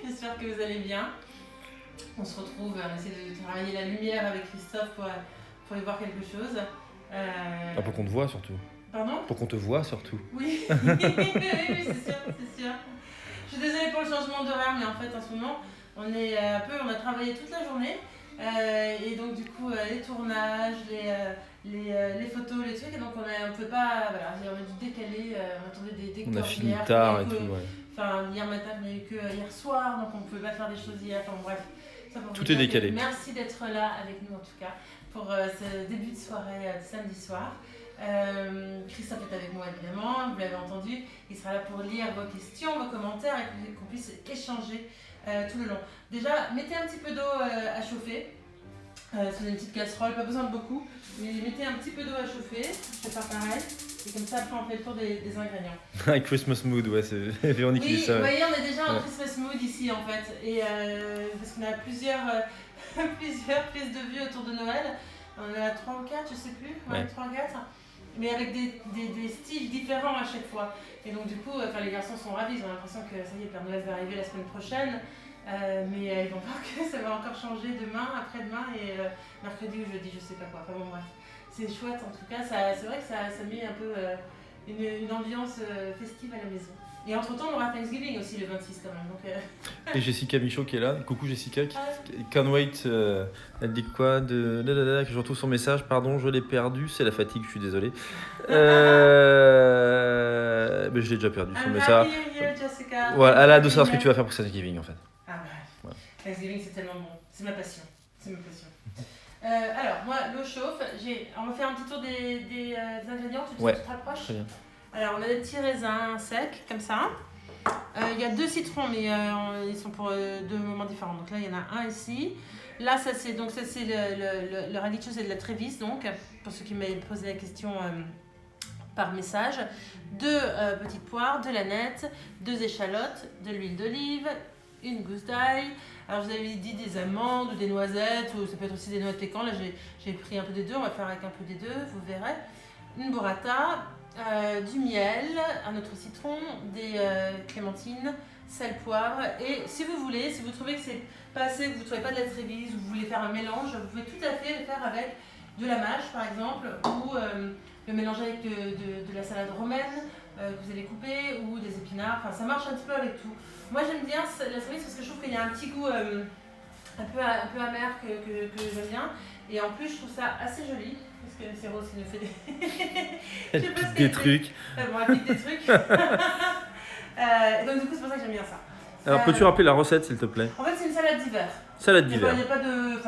J'espère que vous allez bien. On se retrouve, on essaie de travailler la lumière avec Christophe pour y voir quelque chose. Pour qu'on te voit surtout. Pardon ? Pour qu'on te voit surtout. Oui, oui, c'est sûr. Je suis désolée pour le changement d'horaire, mais en fait, en ce moment, on a travaillé toute la journée. Et donc, du coup, les tournages, les photos, les trucs. Et donc, on ne pouvait pas. Voilà, on a dû décaler. On attendait des On a décors fini hier, tard et tout, ouais. Enfin, hier matin, il n'y a eu que hier soir, donc on ne pouvait pas faire des choses hier. Enfin, bref. Ça pour Tout vous est dire décalé. Merci d'être là avec nous, en tout cas, pour ce début de soirée de samedi soir. Christophe est avec moi, évidemment, vous l'avez entendu. Il sera là pour lire vos questions, vos commentaires et qu'on puisse échanger tout le long. Déjà, mettez un petit peu d'eau à chauffer. C'est une petite casserole, pas besoin de beaucoup, mais mettez un petit peu d'eau à chauffer. Je vais faire pareil. Et comme ça, après, on fait le tour des ingrédients. Christmas mood, ouais, c'est Véronique qui dit ça. Oui, vous voyez, on est déjà en Christmas mood ici, en fait. Et parce qu'on a plusieurs prises de vue autour de Noël. On en a 3 ou 4, je sais plus. Ouais, 3 ou 4. Mais avec des styles différents à chaque fois. Et donc, du coup, les garçons sont ravis. Ils ont l'impression que ça y est, Père Noël va arriver la semaine prochaine. Mais ils vont voir que ça va encore changer demain, après-demain et mercredi ou jeudi, je sais pas quoi. Enfin bon, bref. C'est chouette en tout cas. C'est vrai que ça met un peu une ambiance festive à la maison. Et entre-temps, on aura Thanksgiving aussi le 26 quand même. Donc, Et Jessica Michaud qui est là. Coucou Jessica. Can't wait. Elle dit quoi que je retrouve son message. Pardon, je l'ai perdu. C'est la fatigue, je suis désolé. Mais je l'ai déjà perdu son message. Voilà, elle a hâte de savoir ce que tu vas faire pour Thanksgiving en fait. Ouais. Thanksgiving, c'est tellement bon. C'est ma passion. Alors, moi, l'eau chauffe. On va faire un petit tour des ingrédients. Tu te rapproches ? Très bien. Alors, on a des petits raisins secs, comme ça. Il y a 2 citrons, mais ils sont pour 2 moments différents. Donc là, il y en a un ici. Là, ça c'est le radicchio, c'est de la Trévise, donc, pour ceux qui m'avaient posé la question par message. 2 petites poires, de l'aneth, 2 échalotes, de l'huile d'olive, une gousse d'ail. Alors, je vous avais dit des amandes ou des noisettes, ou ça peut être aussi des noix de pécan. Là, j'ai pris un peu des deux. On va faire avec un peu des deux, vous verrez. Une burrata. Du miel, un autre citron, des clémentines, sel, poivre. Et si vous voulez, si vous trouvez que c'est pas assez, que vous ne trouvez pas de la Trévise, ou vous voulez faire un mélange, vous pouvez tout à fait le faire avec de la mâche par exemple, ou le mélanger avec de la salade romaine que vous allez couper, ou des épinards. Enfin, ça marche un petit peu avec tout. Moi j'aime bien la Trévise parce que je trouve qu'il y a un petit goût un peu amer que j'aime bien. Et en plus, je trouve ça assez joli. Parce que c'est Rose qui nous fait Elle pique des trucs. Bon, elle pique des trucs. Donc, du coup, c'est pour ça que j'aime bien ça. Alors, peux-tu rappeler la recette, s'il te plaît ? En fait, c'est une salade d'hiver. Salade d'hiver. Il n'y a pas de.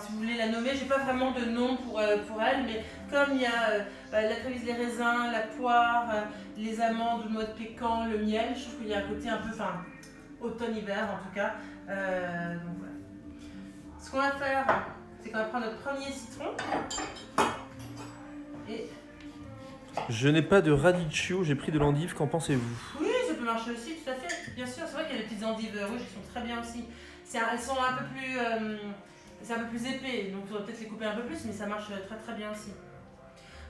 Si vous voulez la nommer, j'ai pas vraiment de nom pour elle, mais comme il y a la Trévise, les raisins, la poire, les amandes, le noix de pécan, le miel, je trouve qu'il y a un côté un peu. Automne-hiver en tout cas. Donc voilà. Ce qu'on va faire, c'est qu'on va prendre notre premier citron. Et... Je n'ai pas de radicchio, j'ai pris de l'endive, qu'en pensez-vous ? Oui, ça peut marcher aussi, tout à fait. Bien sûr, c'est vrai qu'il y a les petites endives rouges qui sont très bien aussi. Elles sont un peu plus... c'est un peu plus épais, donc on va peut-être les couper un peu plus, mais ça marche très très bien aussi.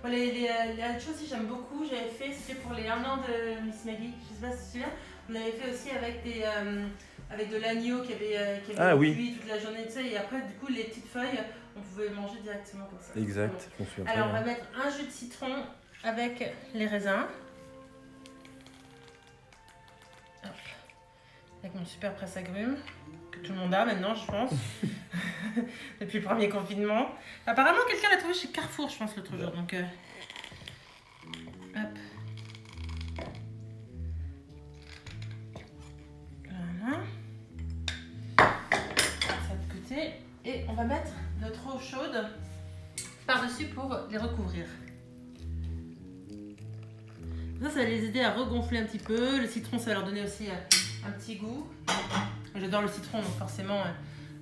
Bon, les radicchio aussi, j'aime beaucoup. J'avais fait, c'était pour les 1 an de Miss Maggie, je sais pas si tu te souviens. On l'avait fait aussi avec de l'agneau qui avait cuit toute la journée, tu sais, et après, du coup, les petites feuilles, on pouvait manger directement comme ça. Exact. Alors, on va mettre un jus de citron avec les raisins. Hop. Avec mon super presse-agrumes, que tout le monde a maintenant, je pense, depuis le premier confinement. Apparemment, quelqu'un l'a trouvé chez Carrefour, je pense, l'autre jour, donc... Hop. Et on va mettre notre eau chaude par-dessus pour les recouvrir. Ça va les aider à regonfler un petit peu. Le citron, ça va leur donner aussi un petit goût. J'adore le citron, donc forcément,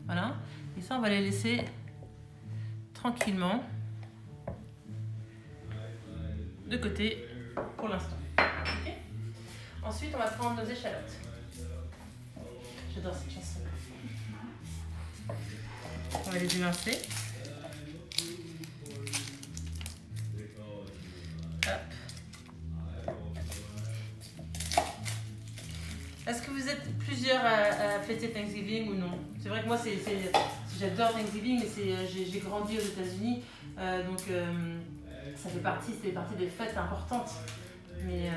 voilà. Et ça, on va les laisser tranquillement de côté pour l'instant. Okay. Ensuite, on va prendre nos échalotes. J'adore cette chanson. On va les émincer. Hop. Est-ce que vous êtes plusieurs à fêter Thanksgiving ou non? C'est vrai que moi, j'adore Thanksgiving, mais j'ai grandi aux États-Unis, donc c'était partie des fêtes importantes. Mais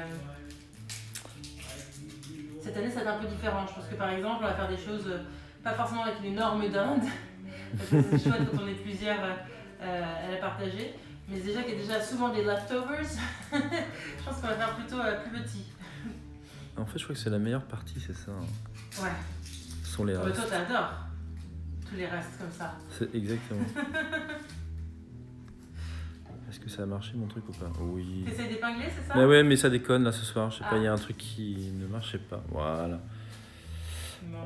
cette année, ça va être un peu différent. Je pense que par exemple, on va faire des choses, pas forcément avec une énorme dinde, parce que c'est chouette quand on est plusieurs à la partager. Mais déjà qu'il y a déjà souvent des leftovers, je pense qu'on va faire plutôt plus petit. En fait, je crois que c'est la meilleure partie, c'est ça. Hein. Ouais. Ce sont les restes. Toi, t'adores tous les restes comme ça. C'est exactement. Est-ce que ça a marché mon truc ou pas? Oui. T'essayes d'épingler, c'est ça? Bah ouais, mais ça déconne là ce soir. Je sais pas, il y a un Ah. truc qui ne marchait pas. Voilà. Bon.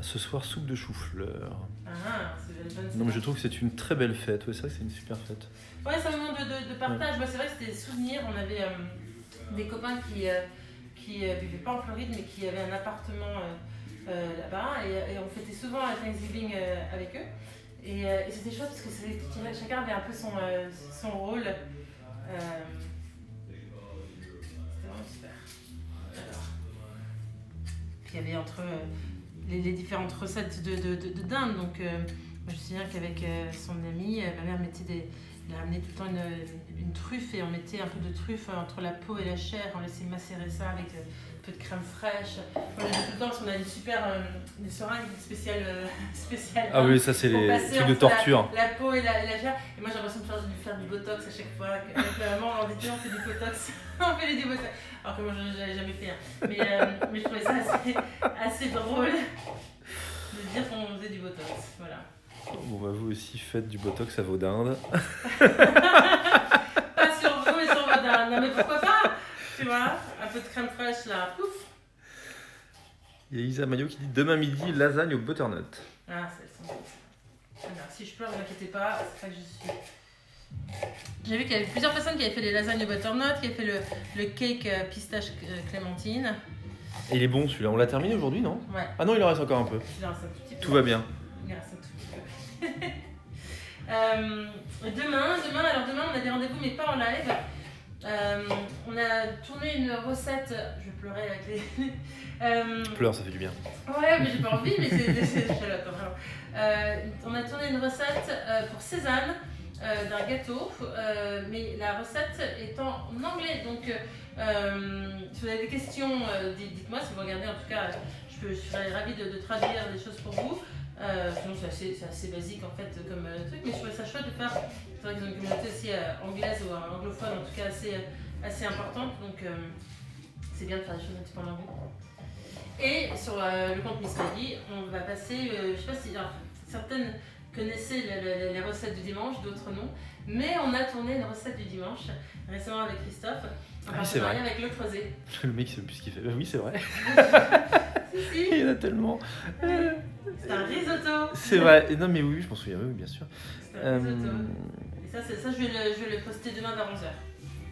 Ce soir, soupe de chou-fleur. Ah, c'est une bonne Non, mais je trouve que c'est une très belle fête. Ouais, c'est vrai que c'est une super fête. Ouais, c'est un moment de partage. Ouais. Bah, c'est vrai que c'était des souvenirs. On avait des copains qui vivaient pas en Floride, mais qui avaient un appartement là-bas. Et on fêtait souvent la Thanksgiving avec eux. Et c'était chouette parce que chacun avait un peu son rôle. C'était vraiment super. Alors. Puis il y avait entre les différentes recettes de dinde. Donc, moi, je me souviens qu'avec son ami, ma mère elle ramenait tout le temps une truffe et on mettait un peu de truffe entre la peau et la chair. On laissait macérer ça avec un peu de crème fraîche. On a tout le temps parce qu'on a des seringues spéciales. Ah oui, ça c'est les trucs de torture. La peau et la chair. Et moi j'ai l'impression de faire du botox à chaque fois. Avec la maman, on dit on fait du botox. On fait du botox. Alors que moi je n'avais jamais fait. Mais je trouvais ça assez drôle de dire qu'on faisait du botox. Voilà. Bon bah vous aussi faites du botox à vos dindes. Pas sur vous mais sur vos dindes. Non mais pourquoi pas? Tu vois, un peu de crème fraîche là, pouf. Il y a Isa Mayo qui dit demain midi lasagne au butternut. Ah, c'est le son. Alors, si je pleure, ne vous inquiétez pas, c'est ça que je suis. J'ai vu qu'il y avait plusieurs personnes qui avaient fait les lasagnes au butternut, qui avaient fait le cake pistache clémentine. Et il est bon celui-là, on l'a terminé aujourd'hui non? Ouais. Ah non, il en reste encore un peu. Il en reste un tout petit peu. Tout va bien. Il en reste un tout petit peu. Demain, on a des rendez-vous, mais pas en live. On a tourné une recette. Je vais pleurer avec les. Pleure, ça fait du bien. Ouais, mais j'ai pas envie, mais c'est chalotte, vraiment. On a tourné une recette pour Cézanne d'un gâteau, mais la recette est en anglais. Donc, si vous avez des questions, dites-moi. Si vous regardez, en tout cas, je serais ravie de traduire des choses pour vous. Sinon, c'est assez basique en fait comme truc, mais je trouvais ça chouette de faire. C'est vrai qu'ils ont une communauté aussi anglaise ou anglophone, en tout cas assez importante, donc c'est bien de faire des choses un petit peu en anglais. Et sur le compte Miss Maggie, on va passer, je sais pas si certaines connaissaient les recettes du dimanche, d'autres non, mais on a tourné une recette du dimanche récemment avec Christophe, en partenariat avec Le Creuset. Le mec, il sait plus ce qu'il fait. Oui, c'est vrai. Si. Il y en a tellement. C'est un risotto. C'est vrai. Non, mais oui, je m'en souviens, oui, bien sûr. C'est un risotto. Et ça, je vais le poster demain vers 11h.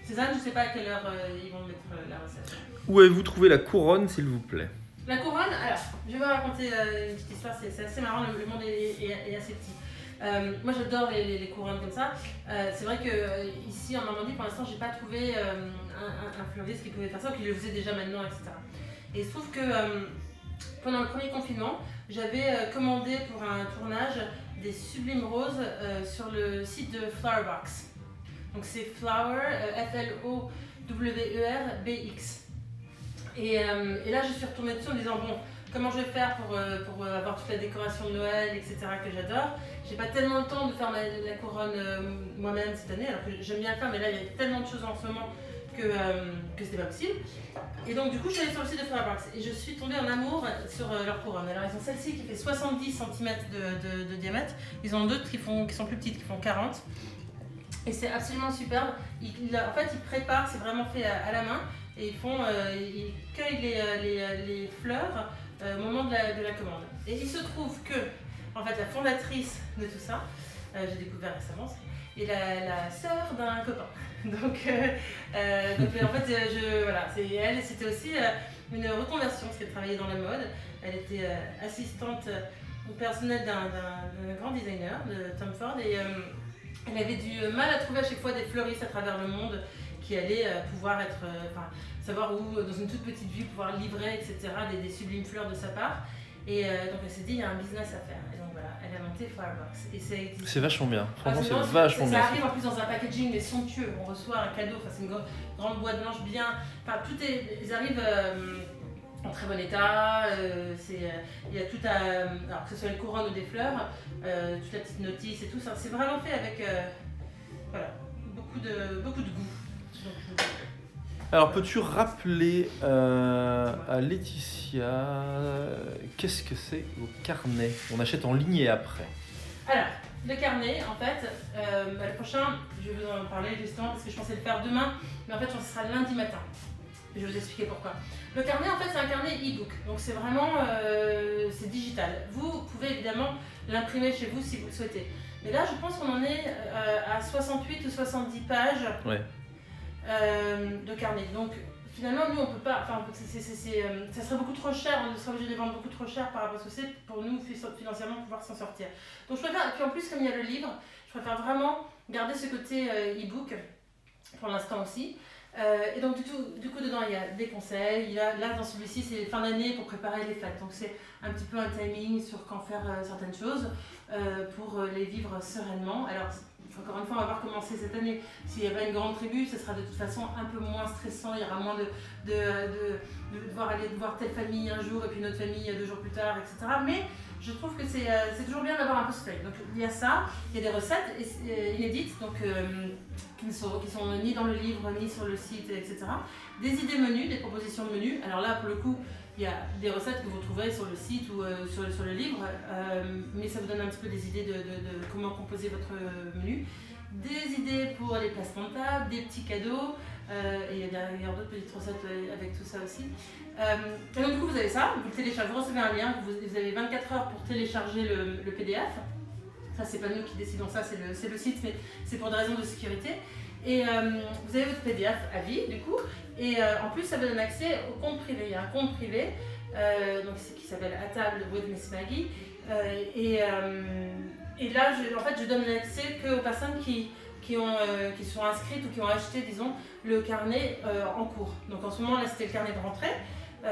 Cézanne, je sais pas à quelle heure ils vont mettre la recette. Où avez-vous trouvé la couronne, s'il vous plaît? La couronne, alors, je vais vous raconter une petite histoire, c'est assez marrant, le monde est assez petit. Moi j'adore les couronnes comme ça. C'est vrai que ici en Normandie, pour l'instant, j'ai pas trouvé un fleuriste qui pouvait faire ça, ou qui le faisait déjà maintenant, etc. Et il se trouve que pendant le premier confinement, j'avais commandé pour un tournage des sublimes roses sur le site de Flowerbox. Donc c'est Flower, F-L-O-W-E-R-B-X. Et là, je suis retournée dessus en me disant, bon, comment je vais faire pour avoir toute la décoration de Noël, etc., que j'adore. J'ai pas tellement le temps de faire la couronne moi-même cette année, alors que j'aime bien le faire, mais là, il y a tellement de choses en ce moment que c'était pas possible. Et donc, du coup, je suis allée sur le site de Flowerbox et je suis tombée en amour sur leur couronne. Alors, ils ont celle-ci qui fait 70 cm de diamètre. Ils en ont d'autres qui sont plus petites, qui font 40. Et c'est absolument superbe. En fait, ils préparent, c'est vraiment fait à la main. Et ils cueillent les fleurs au moment de la commande. Et il se trouve que, en fait, la fondatrice de tout ça, j'ai découvert récemment, est la sœur d'un copain. Donc en fait, voilà, c'était aussi une reconversion parce qu'elle travaillait dans la mode. Elle était assistante personnelle d'un grand designer, de Tom Ford, et elle avait du mal à trouver à chaque fois des fleuristes à travers le monde. qui allait pouvoir être, savoir où, dans une toute petite ville, pouvoir livrer, etc., des sublimes fleurs de sa part. Et donc elle s'est dit, il y a un business à faire. Et donc voilà, elle a monté Flowerbox. C'est vachement bien, franchement c'est vachement bien. Ça arrive en plus dans un packaging mais somptueux, on reçoit un cadeau, c'est une grande boîte blanche bien, ils arrivent en très bon état, il y a tout alors que ce soit une couronne ou des fleurs, toute la petite notice et tout ça, c'est vraiment fait avec voilà, beaucoup de goût. Donc, alors, peux-tu rappeler à Laetitia qu'est-ce que c'est vos carnets? On achète en ligne et après. Alors, le carnet, en fait, le prochain, je vais vous en parler justement parce que je pensais le faire demain, mais en fait, ce sera lundi matin. Je vais vous expliquer pourquoi. Le carnet, en fait, c'est un carnet e-book, donc c'est vraiment c'est digital. Vous pouvez évidemment l'imprimer chez vous si vous le souhaitez. Mais là, je pense qu'on en est à 68 ou 70 pages. Ouais. De carnet. Donc finalement, nous on peut pas, ça serait beaucoup trop cher, on serait obligé de les vendre beaucoup trop cher par rapport à ce que c'est pour nous financièrement pouvoir s'en sortir. Donc je préfère, et puis en plus comme il y a le livre, je préfère vraiment garder ce côté e-book pour l'instant aussi. Et donc du coup dedans il y a des conseils, là dans celui-ci c'est fin d'année pour préparer les fêtes, donc c'est un petit peu un timing sur quand faire certaines choses pour les vivre sereinement. Alors encore une fois, on va voir comment c'est cette année. S'il y a pas une grande tribu, ce sera de toute façon un peu moins stressant. Il y aura moins de devoir aller voir telle famille un jour et puis une autre famille 2 jours plus tard, etc. Mais je trouve que c'est toujours bien d'avoir un peu ce fait. Donc il y a ça, il y a des recettes inédites, donc, qui ne sont ni dans le livre, ni sur le site, etc. Des idées menus, des propositions de menus. Alors là, pour le coup, il y a des recettes que vous trouverez sur le site ou sur le livre, mais ça vous donne un petit peu des idées de comment composer votre menu. Des idées pour les placements de table, des petits cadeaux, et il y a d'ailleurs d'autres petites recettes avec tout ça aussi. Et donc du coup vous avez ça, vous le téléchargez, vous recevez un lien, vous avez 24 heures pour télécharger le PDF. Ça c'est pas nous qui décidons ça, c'est le site, mais c'est pour des raisons de sécurité. Et vous avez votre PDF à vie du coup, et en plus ça vous donne accès au compte privé. Il y a un compte privé donc, qui s'appelle À table with Miss Maggie, et là je donne l'accès qu'aux personnes qui sont inscrites ou qui ont acheté disons le carnet en cours. Donc en ce moment là c'était le carnet de rentrée.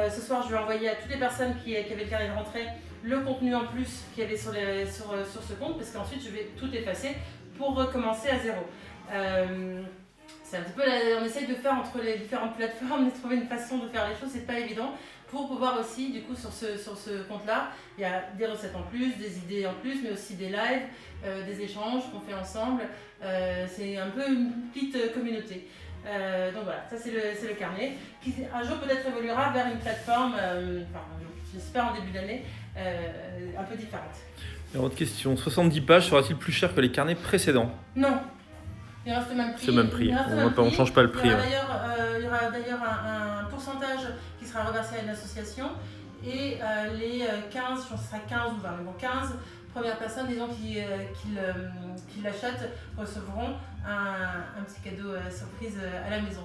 Ce soir je vais envoyer à toutes les personnes qui avaient le carnet de rentrée le contenu en plus qu'il y avait sur ce compte, parce qu'ensuite je vais tout effacer pour recommencer à zéro. C'est un petit peu on essaye de faire entre les différentes plateformes, de trouver une façon de faire les choses, c'est pas évident. Pour pouvoir aussi, du coup, sur ce compte-là, il y a des recettes en plus, des idées en plus, mais aussi des lives, des échanges qu'on fait ensemble. C'est un peu une petite communauté. Donc voilà, ça c'est le carnet, qui un jour peut-être évoluera vers une plateforme, j'espère en début d'année, un peu différente. Et autre question, 70 pages sera-t-il plus cher que les carnets précédents? Non. Il reste le même prix. C'est le même prix, on ne change pas le prix. Il y aura d'ailleurs un pourcentage qui sera reversé à une association, et les 15, je pense que ce sera 15 ou 20, mais bon 15 premières personnes, disons, qui l'achètent, recevront un petit cadeau surprise à la maison.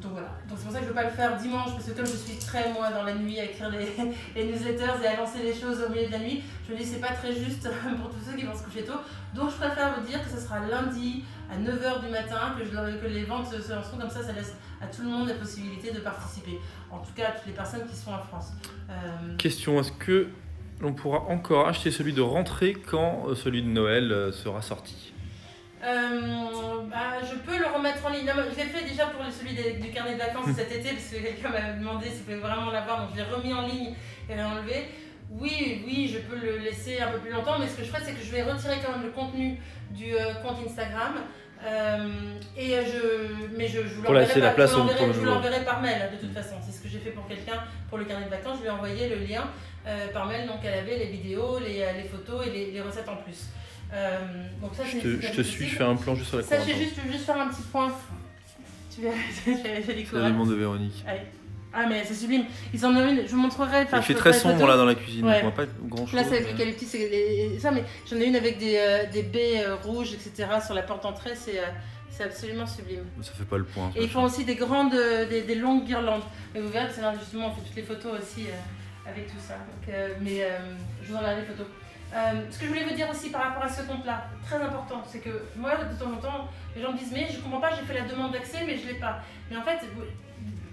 Donc voilà, donc c'est pour ça que je ne veux pas le faire dimanche, parce que comme je suis très moi dans la nuit à écrire les newsletters et à lancer les choses au milieu de la nuit, je me dis que c'est pas très juste pour tous ceux qui vont se coucher tôt. Donc je préfère vous dire que ce sera lundi à 9h du matin que les ventes se lanceront, comme ça laisse à tout le monde la possibilité de participer. En tout cas à toutes les personnes qui sont en France. Question, est-ce que l'on pourra encore acheter celui de rentrée quand celui de Noël sera sorti? Je peux le remettre en ligne. Je l'ai fait déjà pour celui du carnet de vacances cet été, parce que quelqu'un m'avait demandé s'il pouvait vraiment l'avoir, donc je l'ai remis en ligne et l'ai enlevé. Oui, je peux le laisser un peu plus longtemps, mais ce que je ferai, c'est que je vais retirer quand même le contenu du compte Instagram. Mais je vous l'enverrai par mail de toute façon. C'est ce que j'ai fait pour quelqu'un pour le carnet de vacances. Je lui ai envoyé le lien par mail, donc elle avait les vidéos, les photos et les recettes en plus. Donc ça, je te suis, je fais un plan juste sur la courbe. Je veux juste faire un petit point. Tu verras, j'ai dit quoi. C'est l'élément de Véronique. Allez. Ah mais c'est sublime, ils en ont une, je vous montrerai. Il fait très sombre là dans la cuisine, ouais. On voit pas grand chose. Là c'est avec l'eucalyptus et ça, mais j'en ai une avec des baies rouges, etc. sur la porte d'entrée, c'est absolument sublime. Ça fait pas le point. Et ils font aussi des longues guirlandes. Mais vous verrez que c'est là justement, on fait toutes les photos aussi avec tout ça. Donc, je vous enverrai les photos. Ce que je voulais vous dire aussi par rapport à ce compte-là, très important, c'est que moi, de temps en temps, les gens me disent mais je comprends pas, j'ai fait la demande d'accès mais je l'ai pas. Mais en fait,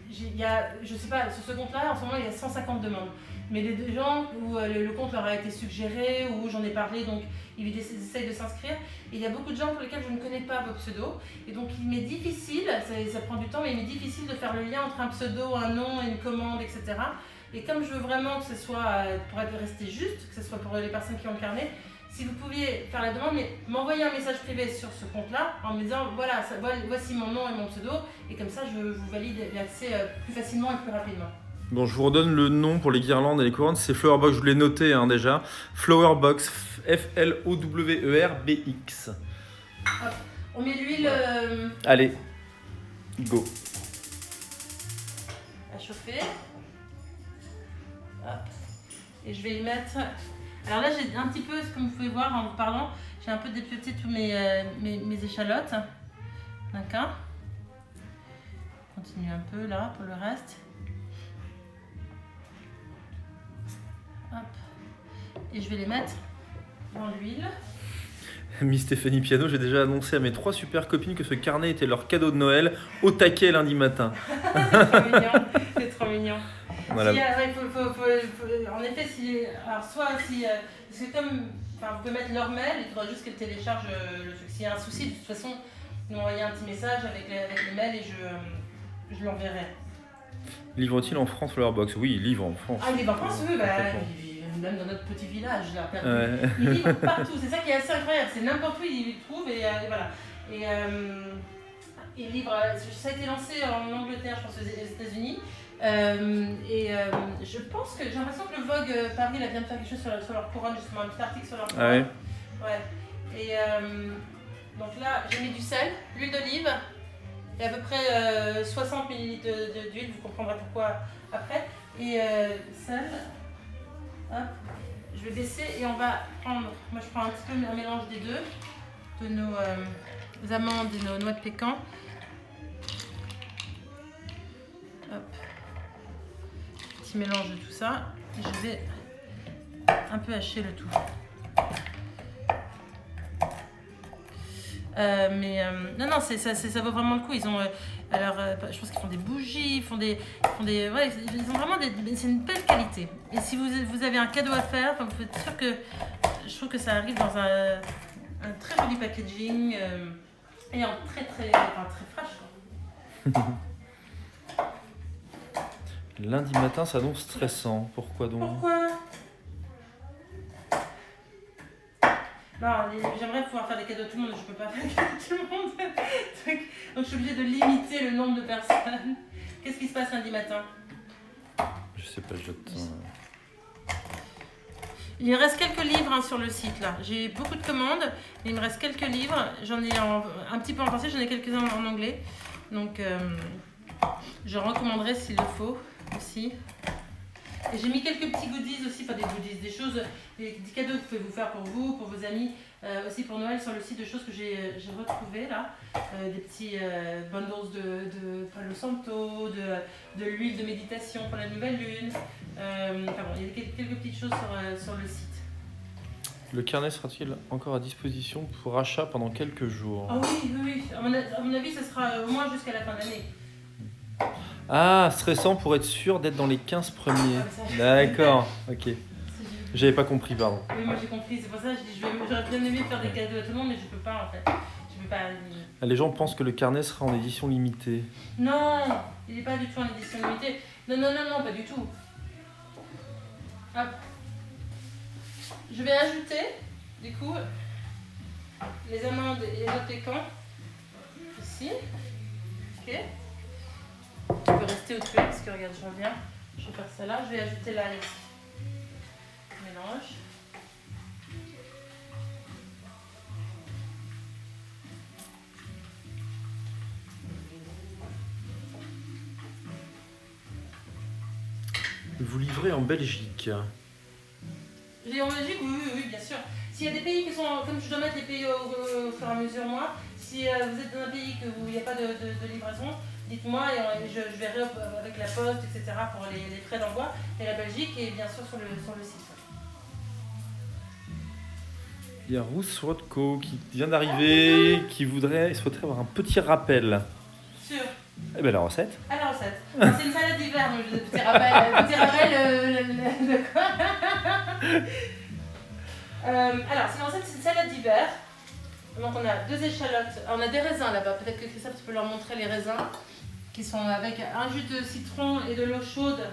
il y a, je sais pas, sur ce compte-là, en ce moment, il y a 150 demandes. Mais des gens où le compte leur a été suggéré, ou j'en ai parlé, donc ils essayent de s'inscrire. Et il y a beaucoup de gens pour lesquels je ne connais pas vos pseudos. Et donc il m'est difficile, ça prend du temps, mais il m'est difficile de faire le lien entre un pseudo, un nom, une commande, etc. Et comme je veux vraiment que ce soit, pour rester juste, que ce soit pour les personnes qui ont le carnet, si vous pouviez faire la demande, mais m'envoyer un message privé sur ce compte-là en me disant voilà, voici mon nom et mon pseudo, et comme ça je vous valide l'accès plus facilement et plus rapidement. Bon, je vous redonne le nom pour les guirlandes et les couronnes, c'est Flowerbox, je vous l'ai noté déjà. Flowerbox, F-L-O-W-E-R-B-X. Hop, on met l'huile Allez, go. à chauffer. Hop. Et je vais y mettre. Alors là, j'ai un petit peu, comme vous pouvez voir en vous parlant, j'ai un peu dépiauté tous mes échalotes. D'accord. Continue un peu là pour le reste. Hop. Et je vais les mettre dans l'huile. Miss Stéphanie Piano, j'ai déjà annoncé à mes 3 super copines que ce carnet était leur cadeau de Noël au taquet lundi matin. C'est trop mignon, c'est trop mignon. Voilà. En effet, parce que comme, vous pouvez mettre leur mail, il faudra juste qu'elle télécharge le truc. S'il y a un souci, de toute façon, nous envoyer un petit message avec les mails et je l'enverrai. Livre-t-il en France, Flowerbox? Oui, il livre en France. Ah, il livre en France, oui, même dans notre petit village, là. Il livre partout, c'est ça qui est assez incroyable, c'est n'importe où il trouve et voilà. Et il livre, ça a été lancé en Angleterre, je pense aux États-Unis. Je pense que j'ai l'impression que le Vogue Paris là, vient de faire quelque chose sur leur couronne, justement, un petit article sur leur couronne. Ah ouais. Ouais. Et donc là, j'ai mis du sel, l'huile d'olive et à peu près 60 ml d'huile, vous comprendrez pourquoi après. Et sel, hop, je vais baisser et on va prendre, moi je prends un petit peu un mélange des deux, de nos amandes et nos noix de pécan. Hop. Petit mélange de tout ça. Et je vais un peu hacher le tout. Non, ça vaut vraiment le coup. Ils ont, je pense qu'ils font des bougies, ils ont vraiment c'est une belle qualité. Et si vous avez un cadeau à faire, vous êtes sûr que je trouve que ça arrive dans un très joli packaging et en très fraîche. Lundi matin s'annonce stressant. Pourquoi donc? Pourquoi? Non, j'aimerais pouvoir faire des cadeaux à tout le monde, mais je peux pas faire des cadeaux à tout le monde. Donc je suis obligée de limiter le nombre de personnes. Qu'est-ce qui se passe lundi matin? Je sais pas, Il me reste quelques livres sur le site là. J'ai beaucoup de commandes, mais il me reste quelques livres. J'en ai un petit peu en français, j'en ai quelques-uns en anglais. Donc je recommanderais s'il le faut aussi. Et j'ai mis quelques petits goodies aussi, pas des goodies, des choses, des cadeaux que vous pouvez vous faire pour vous, pour vos amis, aussi pour Noël sur le site, de choses que j'ai retrouvées là. Des petits bundles de Palo Santo, de l'huile de méditation pour la nouvelle lune. Il y a quelques petites choses sur le site. Le carnet sera-t-il encore à disposition pour achat pendant quelques jours? Ah oui. À mon avis, ce sera au moins jusqu'à la fin de l'année. Ah, stressant pour être sûr d'être dans les 15 premiers. D'accord, ok. J'avais pas compris, pardon. Oui, moi j'ai compris, c'est pour ça que je dis j'aurais bien aimé faire des cadeaux à tout le monde, mais je peux pas en fait. Je peux pas. Les gens pensent que le carnet sera en édition limitée. Non, il n'est pas du tout en édition limitée. Non, pas du tout. Hop. Je vais ajouter, du coup, les amandes et les noix de pécan ici. Ok. Tu peux rester où tu es parce que regarde, je reviens. Je vais faire ça là. Je vais ajouter là ici. Mélange. Vous livrez en Belgique? Et en Belgique, oui, bien sûr. S'il y a des pays qui sont, comme je dois mettre les pays au fur et à mesure, moi, si vous êtes dans un pays où il n'y a pas de livraison, dites-moi et je verrai avec la poste, etc. pour les frais d'envoi. Et la Belgique est bien sûr sur le site. Il y a Rousse Rodko qui vient d'arriver, qui souhaiterait avoir un petit rappel. Sûr. Eh ben la recette. Ah, la recette. C'est une salade d'hiver, donc je petit rappel, le quoi. Alors, c'est une recette, c'est une salade d'hiver. Donc on a 2 échalotes, on a des raisins là-bas, peut-être que Christophe tu peux leur montrer les raisins qui sont avec un jus de citron et de l'eau chaude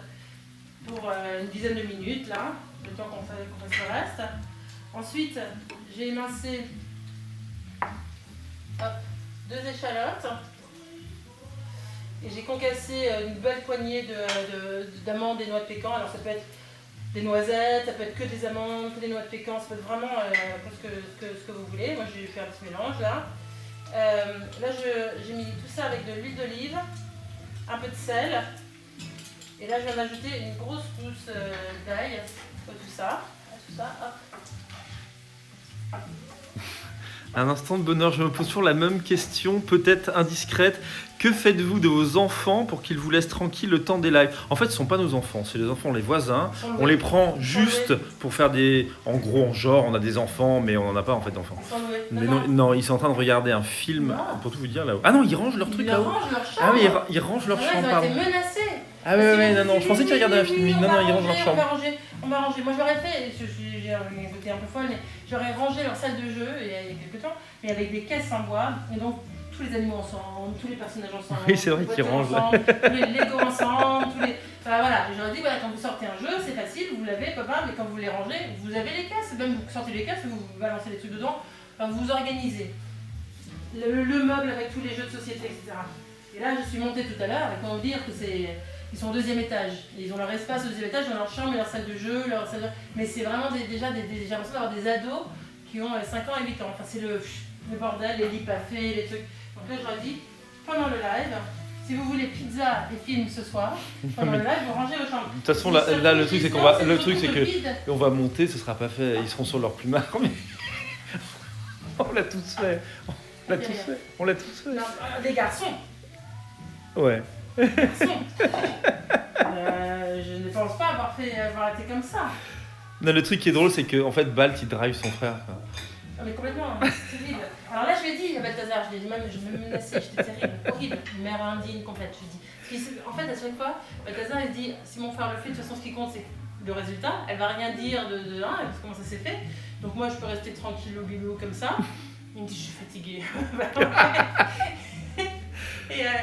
pour une dizaine de minutes là, le temps qu'on fasse le reste. Ensuite j'ai émincé 2 échalotes et j'ai concassé une belle poignée d'amandes et noix de pécan. Alors ça peut être des noisettes, ça peut être que des amandes, que des noix de pécan, ça peut être vraiment ce que vous voulez. Moi j'ai fait un petit mélange là. Là j'ai mis tout ça avec de l'huile d'olive, un peu de sel. Et là je viens d'ajouter une grosse gousse d'ail, tout ça, hop. Un instant de bonheur, je me pose toujours la même question, peut-être indiscrète. Que faites-vous de vos enfants pour qu'ils vous laissent tranquille le temps des lives? En fait, ce ne sont pas nos enfants, c'est les enfants, les voisins. On les prend juste pour faire des... En gros, en genre, on a des enfants, mais on n'en a pas en fait d'enfants. Mais non, ils sont en train de regarder un film, pour tout vous dire là-haut. Ah non, ils rangent leur truc là-haut. Ah oui, ils rangent leur chambre, pardon. Ils ont été menacés. Ah ouais, non, je pensais qu'ils regardaient un film. Non, ils rangent leur chambre. On va ranger. Moi j'aurais fait, j'ai un côté un peu folle, mais j'aurais rangé leur salle de jeu il y a quelques temps, mais avec des caisses en bois, et donc tous les animaux ensemble, tous les personnages ensemble. Oui, c'est vrai qu'ils rangent. Tous les Lego ensemble, voilà, j'aurais dit, voilà, quand vous sortez un jeu, c'est facile, vous l'avez, papa, mais quand vous les rangez, vous avez les caisses, même vous sortez les caisses, vous balancez les trucs dedans, enfin, vous vous organisez. Le meuble avec tous les jeux de société, etc. Et là, je suis montée tout à l'heure, et comment dire que c'est... Ils sont au 2e étage. Ils ont leur espace au 2e étage, dans leur chambre et leur salle de jeu, mais c'est vraiment j'ai l'impression d'avoir des ados qui ont 5 ans et 8 ans. Enfin, c'est le bordel, les lits pas faits, les trucs. Donc là, je leur dis, pendant le live, si vous voulez pizza et film ce soir, pendant le live, vous rangez vos chambres. De toute façon, là le truc, c'est qu'on va monter, ce sera pas fait, ils seront sur leur plumard, mais on l'a tous fait. On l'a tous fait. Non, des garçons. Ouais. Je ne pense pas avoir été comme ça. Non, le truc qui est drôle, c'est qu'en fait, Balt, il drive son frère. Ah, mais complètement, c'est terrible. Alors là, je lui ai dit à Balthazar, je lui ai dit, même, je me menaçais, j'étais terrible, horrible, une mère indigne complète, je lui ai dit. En fait, à chaque fois, Balthazar, il dit, si mon frère le fait, de toute façon, ce qui compte, c'est le résultat. Elle va rien dire de comment ça s'est fait. Donc moi, je peux rester tranquille au bilou comme ça. Il me dit, je suis fatiguée.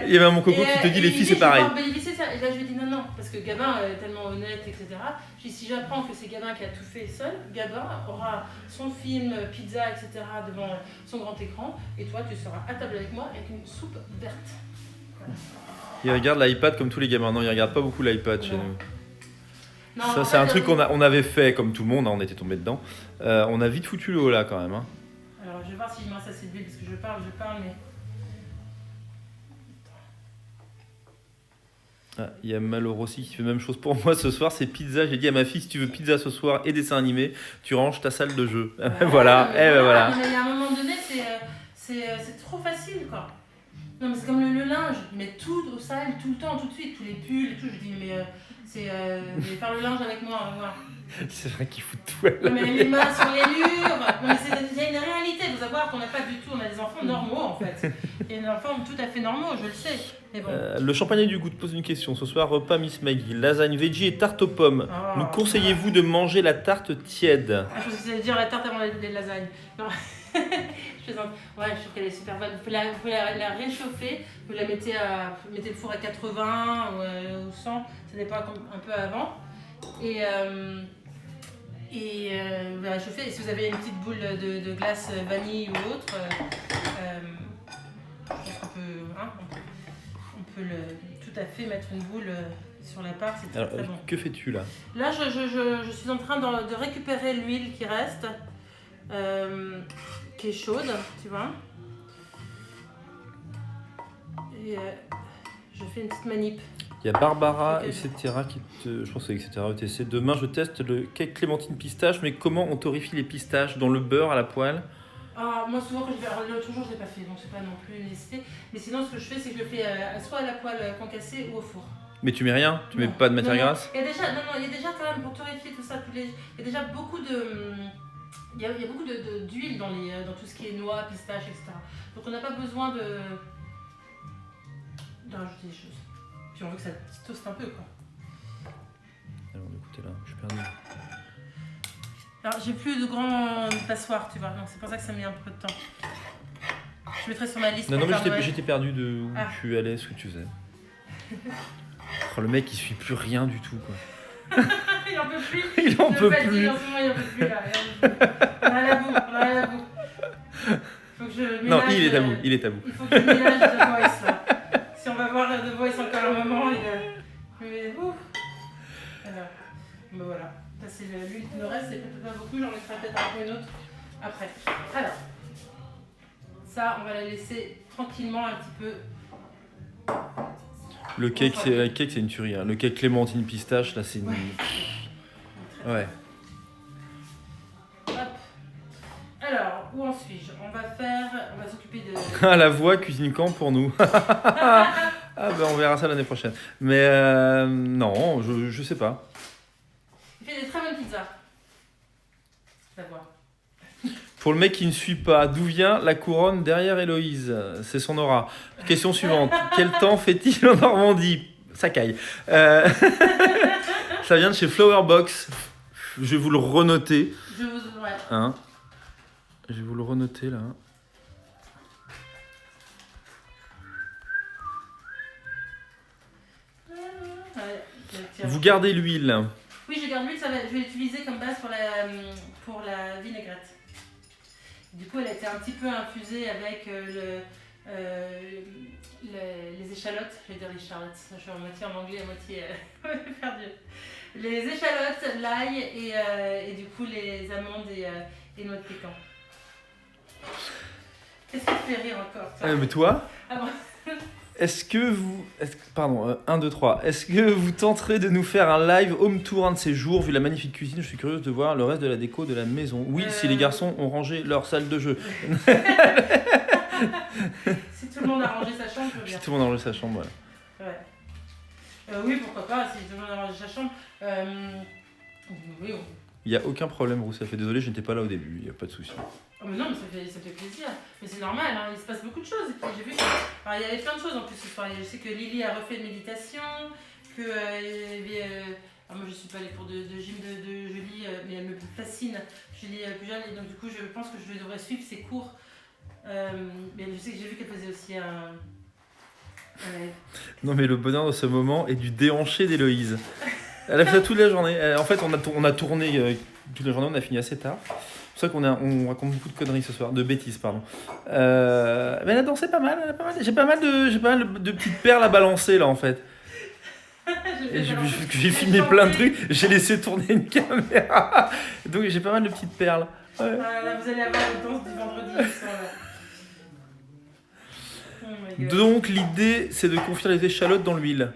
Il y avait mon coco qui te dit les filles c'est pareil. Et là je lui ai dit non, parce que Gabin est tellement honnête, etc. Je lui ai dit si j'apprends que c'est Gabin qui a tout fait seul, Gabin aura son film, pizza, etc. devant son grand écran, et toi tu seras à table avec moi avec une soupe verte. Voilà. Il regarde l'iPad comme tous les gamins. Non, il regarde pas beaucoup l'iPad chez nous. Non, ça c'est un truc qu'on avait fait comme tout le monde, hein, on était tombé dedans. On a vite foutu le haut là quand même. Hein. Alors je vais voir si je me reste assez de billes parce que je parle, mais... Il y a Maloro aussi qui fait la même chose pour moi ce soir, c'est pizza. J'ai dit à ma fille, si tu veux pizza ce soir et dessin animé, tu ranges ta salle de jeu. Voilà. Mais à un moment donné, c'est trop facile quoi. Non mais c'est comme le linge, ils mettent tout au sale tout le temps, tout de suite, tous les pulls et tout. Je dis mais faire le linge avec moi. Voilà. C'est vrai qu'ils foutent tout à la Non mais les mains sur les murs. Non mais il y a une réalité, il faut savoir qu'on n'a pas du tout, on a des enfants normaux en fait. Il y a des enfants tout à fait normaux, je le sais. Mais bon. Le champagne du goût te pose une question. Ce soir, repas Miss Maggie, lasagne veggie et tarte aux pommes. Nous conseillez-vous de manger la tarte tiède? Je pensais que ça allait dire la tarte avant les lasagnes. Non. Je plaisante. Ouais, je trouve qu'elle est super bonne. Vous pouvez la réchauffer, vous la mettez le four à 80 ou 100, ça dépend un peu avant. Et vous la réchauffez. Et si vous avez une petite boule de glace vanille ou autre, on peut tout à fait mettre une boule sur la part. C'est très bon. Que fais-tu là? Là, je suis en train de récupérer l'huile qui reste. Qui est chaude, tu vois. Et je fais une petite manip. Il y a Barbara, etc. Je pense que c'est etc. ETC. Demain, je teste le cake clémentine pistache, mais comment on torréfie les pistaches? Dans le beurre, à la poêle? Moi, souvent, l'autre jour, je ne l'ai pas fait, donc c'est pas non plus une nécessité. Mais sinon, ce que je fais, c'est que je le fais soit à la poêle concassée ou au four. Mais tu mets rien? Tu mets pas de matière grasse? Il y a déjà quand même, pour torréfier tout ça, il y a déjà beaucoup de il y a beaucoup d'huile dans tout ce qui est noix, pistache, etc. Donc on n'a pas besoin de rajouter des choses. Puis on veut que ça se toaste un peu, quoi. Alors écoutez là, je suis perdu. Alors j'ai plus de grands passoires, tu vois, donc c'est pour ça que ça met un peu de temps. Je mettrai sur ma liste. Non, pour mais faire Noël. j'étais perdu de où tu allais, ce que tu faisais. Oh, le mec il suit plus rien du tout quoi. Il en peut plus. Il en peut plus. En ce moment, il en peut plus là. On a la boue, on a la boue. Faut que je ménage, Non, il est à bout, il est à bout. Il faut que je ménage The Voice là. Si on va voir The Voice encore un moment, mais ouf. Alors, ben voilà. Ça c'est l'huile. Le reste c'est peut-être pas beaucoup, j'en mettrai peut-être un peu une autre après. Alors, ça on va la laisser tranquillement un petit peu. Le cake c'est une tuerie. Hein. Le cake clémentine pistache là c'est une. Ouais. Hop. Alors, où en suis-je? On va s'occuper de. Ah la voix cuisine quand pour nous. Ah ben on verra ça l'année prochaine. Mais non, je sais pas. Il fait des très bonnes pizzas. La voix. Pour le mec qui ne suit pas, d'où vient la couronne derrière Héloïse? C'est son aura. Question suivante. Quel temps fait-il en Normandie? Ça caille. Ça vient de chez Flowerbox. Je vais vous le renoter. Ouais. Hein? Je vais vous le renoter là. Ouais. Vous gardez l'huile. Oui, je garde l'huile, je vais l'utiliser comme base pour la vinaigrette. Du coup, elle a été un petit peu infusée avec les échalotes. Je vais dire les charlottes, je suis à moitié en anglais, à moitié perdu. Les échalotes, l'ail et du coup les amandes et noix de pécan. Qu'est-ce qui te fait rire encore Mais toi Ah bon. Pardon, 1, 2, 3. Est-ce que vous tenterez de nous faire un live home tour un de ces jours? Vu la magnifique cuisine, je suis curieuse de voir le reste de la déco de la maison. Oui, si les garçons ont rangé leur salle de jeu. Si tout le monde a rangé sa chambre, je veux bien. Si tout le monde a rangé sa chambre, voilà. Ouais. Oui, pourquoi pas, si tout le monde a rangé sa chambre. Oui, Il n'y a aucun problème, Rousseff. Désolé, je n'étais pas là au début, il n'y a pas de souci. Oh mais non, mais ça fait plaisir. Mais c'est normal, hein, il se passe beaucoup de choses. Et puis j'ai vu qu'il y avait plein de choses en plus ce soir. Je sais que Lily a refait une méditation, que moi je suis pas allée pour de gym de Julie, mais elle me fascine, Julie Pujol, et donc du coup je pense que je devrais suivre ses cours. Mais je sais que j'ai vu qu'elle faisait aussi un live. Non mais le bonheur de ce moment est du déhanché d'Héloïse. Elle a fait ça toute la journée. En fait, on a tourné toute la journée, on a fini assez tard. C'est pour ça qu'on raconte beaucoup de conneries ce soir, de bêtises, pardon. Mais elle a dansé pas mal, j'ai pas mal de petites perles à balancer là en fait. Et j'ai filmé plein de trucs, j'ai laissé tourner une caméra. Donc j'ai pas mal de petites perles. Ouais. Là, vous allez avoir le danse du vendredi. Oh my God. Donc l'idée c'est de confire les échalotes dans l'huile.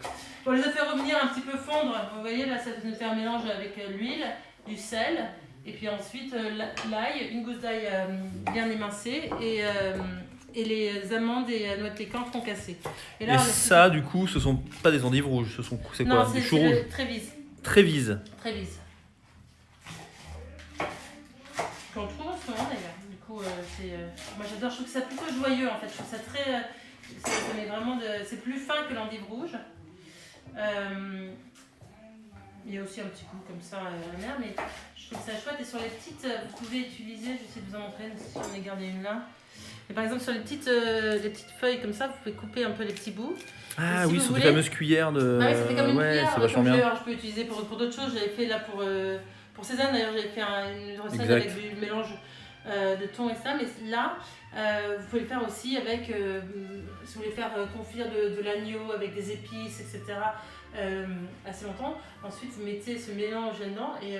On les a fait revenir un petit peu fondre. Vous voyez, là, ça nous fait un mélange avec l'huile, du sel, et puis ensuite l'ail, une gousse d'ail bien émincée, et les amandes et noix de pécan concassées. Et là, ça, du coup, ce sont pas des endives rouges, c'est quoi? Des choux rouges. Trévise. Trévise. Trévise. Qu'on trouve en ce moment d'ailleurs. Du coup, moi j'adore, je trouve que c'est plutôt joyeux en fait. Je trouve ça très. Ça met vraiment c'est plus fin que l'endive rouge. Il y a aussi un petit goût comme ça amer, mais je trouve ça chouette. Et sur les petites, vous pouvez utiliser, je vais essayer de vous en montrer si j'en ai gardé une là. Et par exemple, sur les petites feuilles comme ça, vous pouvez couper un peu les petits bouts. Ah si oui, sur des fameuses cuillères de. Ah oui, ça fait comme une cuillère. C'est vachement bien. Je peux utiliser pour d'autres choses. J'avais fait là pour Cézanne, d'ailleurs, j'avais fait une recette exact. avec du mélange de thon et ça. Mais là, vous pouvez le faire aussi avec, si vous voulez faire confire de l'agneau avec des épices, etc. Assez longtemps. Ensuite, vous mettez ce mélange dedans et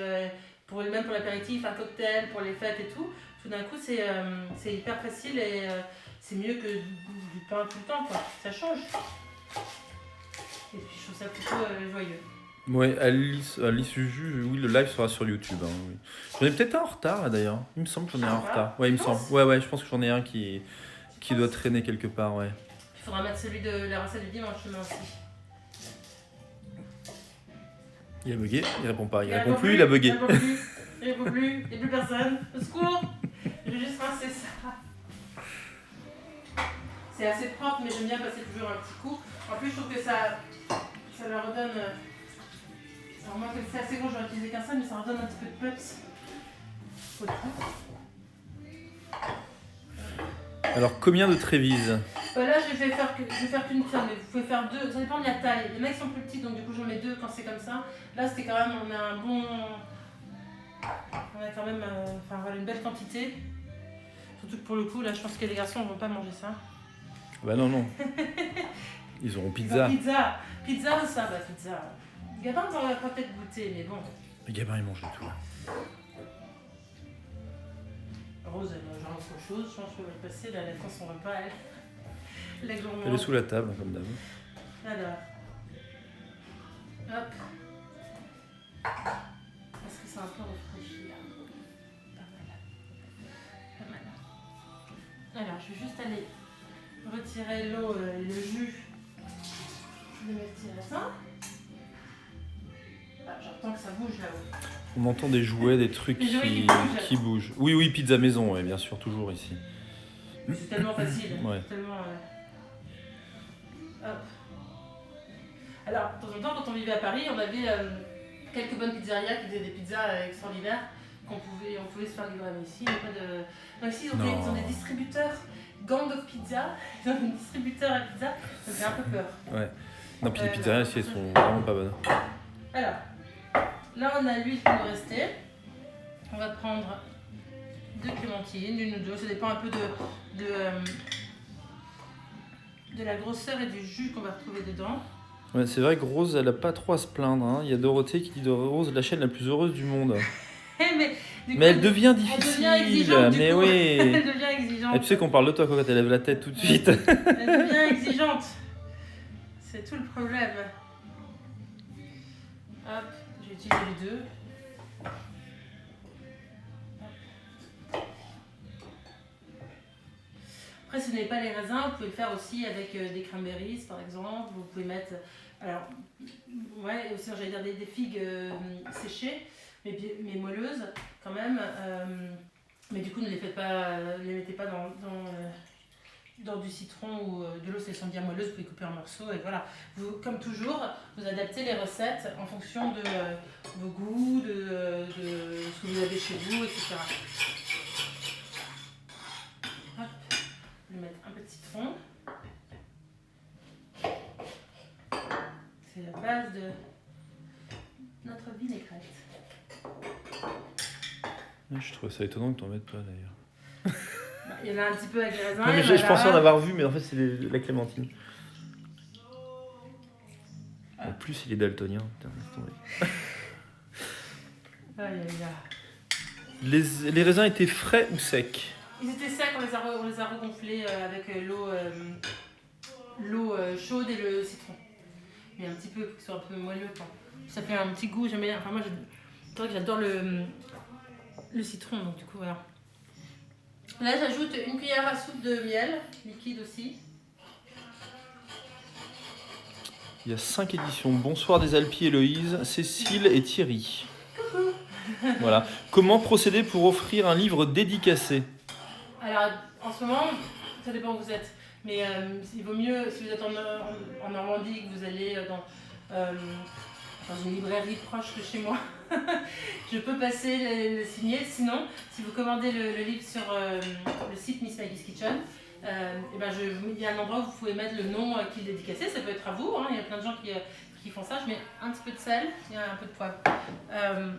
même pour l'apéritif, un cocktail, pour les fêtes et tout d'un coup, c'est hyper facile et c'est mieux que du pain tout le temps, quoi. Ça change. Et puis, je trouve ça plutôt joyeux. Ouais, Alice Juju, oui, le live sera sur YouTube. Hein, oui. J'en ai peut-être un en retard là d'ailleurs. Il me semble que j'en ai un en retard. Ouais, il me semble. Ouais, je pense que j'en ai un qui doit traîner quelque part, ouais. Il faudra mettre celui de la recette du dimanche demain aussi. Il a bugué, il répond pas. Il répond plus, il a bugué. Il ne plus, il n'y a plus personne. Au secours. Je vais juste rincer ça. C'est assez propre, mais j'aime bien passer toujours un petit coup. En plus, je trouve que ça leur redonne... Alors moi, c'est assez gros, j'aurais utilisé qu'un seul, mais ça redonne un petit peu de peps. Au tout. Alors, combien de Trévise? Là, je vais faire qu'une seule, mais vous pouvez faire deux. Ça dépend de la taille. Il y en a qui sont plus petits, donc du coup, j'en mets deux quand c'est comme ça. Là, c'était quand même, on a un bon... On a quand même enfin, voilà, une belle quantité. Surtout que pour le coup, là, je pense que les garçons ne vont pas manger ça. Bah non. Ils auront pizza. Pizza, ça, bah pizza. Gabin, on va peut-être goûter, mais bon. Mais Gabin, il mange de tout. Rose, elle mange autre chose. Je pense qu'elle va passer. Là, elle attend son repas, elle. La gourmande. Elle est sous la table, comme d'hab. Alors. Hop. Est-ce que c'est un peu rafraîchi là? Pas mal. Alors, je vais juste aller retirer l'eau et le jus de mes petits raisins. Ah, j'entends que ça bouge là-haut. On entend des jouets, des trucs qui bougent. Oui, pizza maison, ouais, bien sûr, toujours ici. C'est tellement facile. Ouais. Tellement, Hop. Alors, de temps en temps, quand on vivait à Paris, on avait quelques bonnes pizzerias qui faisaient des pizzas extraordinaires on pouvait se faire livrer. Mais ici, il n'y a pas de... Non, ici, ils ont des distributeurs. Gang of Pizza. Ils ont des distributeurs à pizza. Ça fait un peu peur. Ouais. Non, puis les pizzerias ici, elles sont vraiment pas bonnes. Alors, là, on a l'huile qui nous restait. On va prendre 2 clémentines, une ou deux. Ça dépend un peu de la grosseur et du jus qu'on va retrouver dedans. Ouais, c'est vrai que Rose, elle a pas trop à se plaindre. Hein. Il y a Dorothée qui dit de Rose la chaîne la plus heureuse du monde. mais elle devient difficile. Elle devient exigeante, mais oui. Elle devient exigeante. Et tu sais qu'on parle de toi quand elle lève la tête tout de suite. Elle devient exigeante. C'est tout le problème. Hop, j'ai utilisé les deux. Après, si vous n'avez pas les raisins, vous pouvez le faire aussi avec des cranberries, par exemple. Vous pouvez mettre, alors, ouais, aussi j'allais dire des figues séchées, mais moelleuses quand même. Mais du coup, ne les faites pas, les mettez pas dans du citron ou de l'eau, si elles sont bien moelleuses, vous pouvez couper en morceaux et voilà. Vous, comme toujours, vous adaptez les recettes en fonction de vos goûts, de ce que vous avez chez vous, etc. Hop, je vais mettre un peu de citron. C'est la base de notre vinaigrette. Je trouve ça étonnant que tu n'en mettes pas d'ailleurs. Il y en a un petit peu avec les raisins. Non, mais je pensais en avoir vu, mais en fait c'est la clémentine. En plus, il est daltonien. Putain, les raisins étaient frais ou secs? Ils étaient secs, on les a regonflés avec l'eau chaude et le citron. Mais un petit peu, pour qu'ils soient un peu moelleux. Ça fait un petit goût, j'aime bien. Enfin, moi, c'est vrai que j'adore le citron, donc du coup, voilà. Là, j'ajoute une cuillère à soupe de miel, liquide aussi. Il y a 5 éditions. Bonsoir des Alpies, Héloïse, Cécile et Thierry. Coucou. Voilà. Comment procéder pour offrir un livre dédicacé? Alors, en ce moment, ça dépend où vous êtes. Mais il vaut mieux, si vous êtes en Normandie, que vous allez dans une librairie proche de chez moi, je peux passer le signer. Sinon, si vous commandez le livre sur le site Miss Maggie's Kitchen, il y a un endroit où vous pouvez mettre le nom qui est dédicacé. Ça peut être à vous, hein. Il y a plein de gens qui font ça. Je mets un petit peu de sel et un peu de poivre.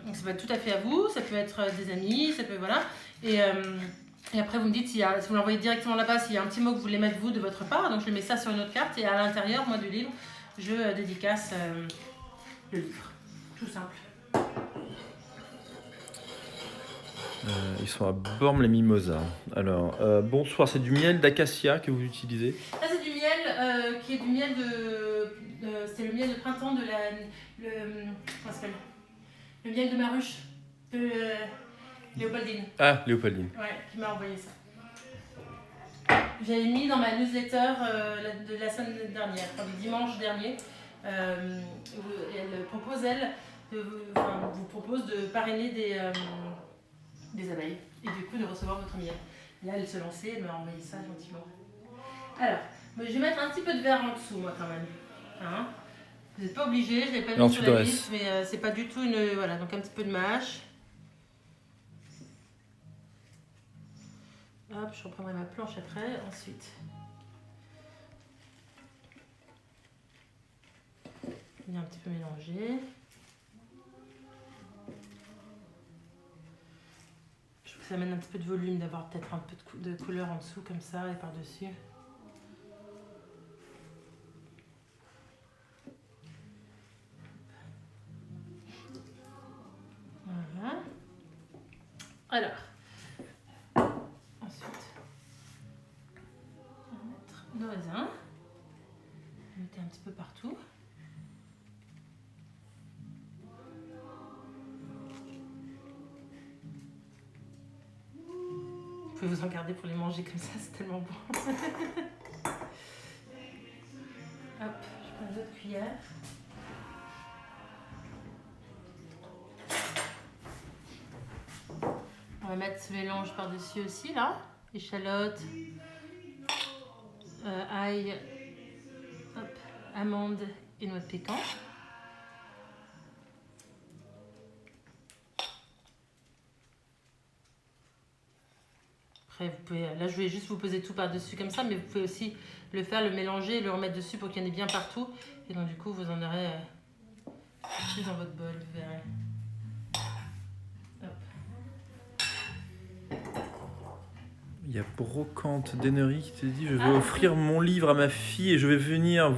Donc ça peut être tout à fait à vous, ça peut être des amis, ça peut, voilà. Et après, vous me dites, si vous l'envoyez directement là-bas, s'il y a un petit mot que vous voulez mettre vous de votre part. Donc je mets ça sur une autre carte et à l'intérieur, moi, du livre, je dédicace le livre. Tout simple. Ils sont à Bormes-les-Mimosas. Alors, bonsoir, c'est du miel d'acacia que vous utilisez? Ça, c'est du miel qui est du miel c'est le miel de printemps de comment ça s'appelle? Le miel de ma ruche de Léopoldine. Ah, Léopoldine. Ouais, qui m'a envoyé ça. J'avais mis dans ma newsletter de la semaine dernière, enfin, du dimanche dernier. Elle propose, vous propose de parrainer des abeilles et du coup de recevoir votre miel. Et là, elle se lançait, elle m'a envoyé ça gentiment. Alors, je vais mettre un petit peu de verre en dessous, moi, quand même. Hein, vous n'êtes pas obligé, je ne l'ai pas mis sur la liste, mais c'est pas du tout une... Voilà, donc un petit peu de mâche. Hop, je reprendrai ma planche après, ensuite. Bien un petit peu mélanger. Je trouve que ça amène un petit peu de volume, d'avoir peut-être un peu de couleur en dessous, comme ça, et par-dessus. Voilà. Alors, ensuite, on va mettre nos raisins. On mettre un petit peu partout. Vous pouvez vous en garder pour les manger comme ça, c'est tellement bon. Hop, je prends une autre cuillère. On va mettre ce mélange par-dessus aussi, là. Échalotes, ail, hop, amandes et noix de pécan. Après, vous pouvez, là, je vais juste vous poser tout par-dessus comme ça, mais vous pouvez aussi le faire, le mélanger et le remettre dessus pour qu'il y en ait bien partout. Et donc, du coup, vous en aurez plus dans votre bol, vous verrez. Il y a Brocante d'Ennery qui te dit: je vais offrir mon livre à ma fille et je vais venir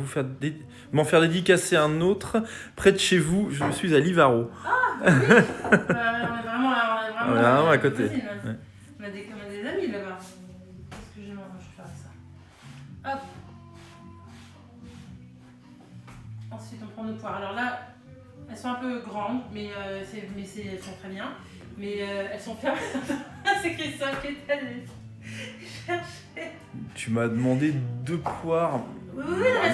m'en faire dédicacer un autre près de chez vous. Je suis à Livaro. Ah, oui. On est vraiment à côté. Ouais. On a des amis là-bas. Qu'est-ce que je vais faire avec ça? Hop. Ensuite, on prend nos poires. Alors là, elles sont un peu grandes, mais elles sont très bien. Mais elles sont fermées. C'est Christophe qui est allé chercher. Tu m'as demandé 2 poires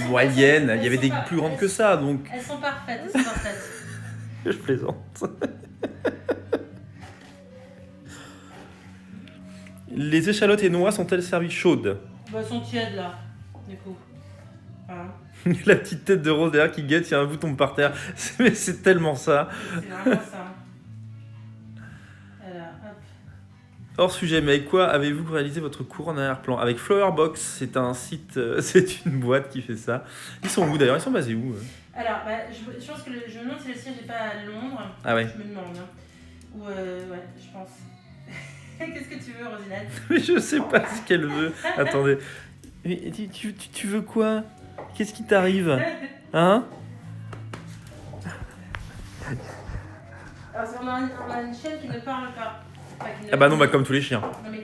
moyennes. Il y avait des plus grandes que ça, donc. Elles sont parfaites, elles sont parfaites. Je plaisante. Les échalotes et noix sont-elles servies chaudes? Bah, elles sont tièdes là, du coup. Voilà. La petite tête de Rose derrière qui guette, il y a un bouton par terre. C'est tellement ça. C'est vraiment ça. Voilà, hop. Hors sujet, mais avec quoi avez-vous réalisé votre cours en arrière-plan? Avec Flowerbox, c'est un site, c'est une boîte qui fait ça. Ils sont où d'ailleurs? Ils sont basés où? Alors, je pense que je me demande si le siège n'est pas à Londres. Ah ouais. Je me demande. Hein. Ou ouais, je pense. Qu'est-ce que tu veux, Rosinette? Mais je sais pas ce qu'elle veut. Attendez. Mais tu veux quoi? Qu'est-ce qui t'arrive? Hein? Alors, on a une chienne qui ne parle pas. Enfin, Ah bah non, bah comme tous les chiens. Non mais...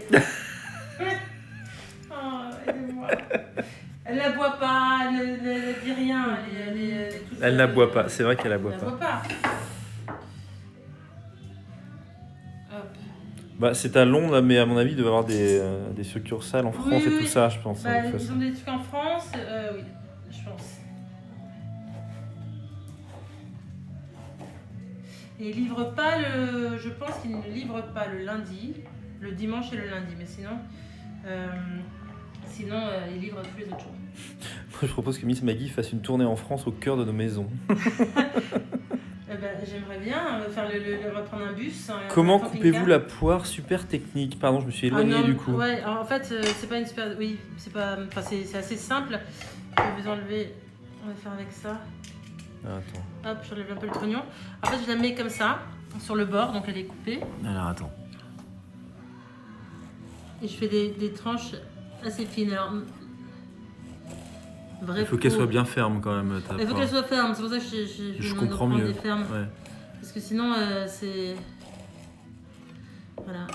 Oh, aidez-moi. Elle n'aboie pas, elle ne dit rien. Elle n'aboie pas, c'est vrai qu'elle aboie Elle pas. n'aboie pas. Hop. Bah c'est à Londres, mais à mon avis, il doit y avoir des succursales en France et tout ça, je pense. Bah, ils ont des trucs en France, oui, je pense. Et ils livrent pas je pense qu'ils ne livrent pas le lundi, le dimanche et le lundi, mais sinon, ils livrent tous les autres jours. Je propose que Miss Maggie fasse une tournée en France au cœur de nos maisons. J'aimerais bien reprendre un bus. Comment coupez-vous la poire? Super technique. Pardon, je me suis éloigné du coup. Ouais, en fait, c'est pas une super. Oui, c'est pas. Enfin, c'est assez simple. Je vais vous enlever. On va faire avec ça. Attends. Hop, j'enlève un peu le trognon. En fait, je la mets comme ça, sur le bord, donc elle est coupée. Alors attends. Et je fais des tranches assez fines. Alors, il faut qu'elle soit bien ferme quand même. Il faut qu'elle soit ferme, c'est pour ça que je comprends mieux. Des fermes. Ouais. Parce que sinon, c'est. Voilà.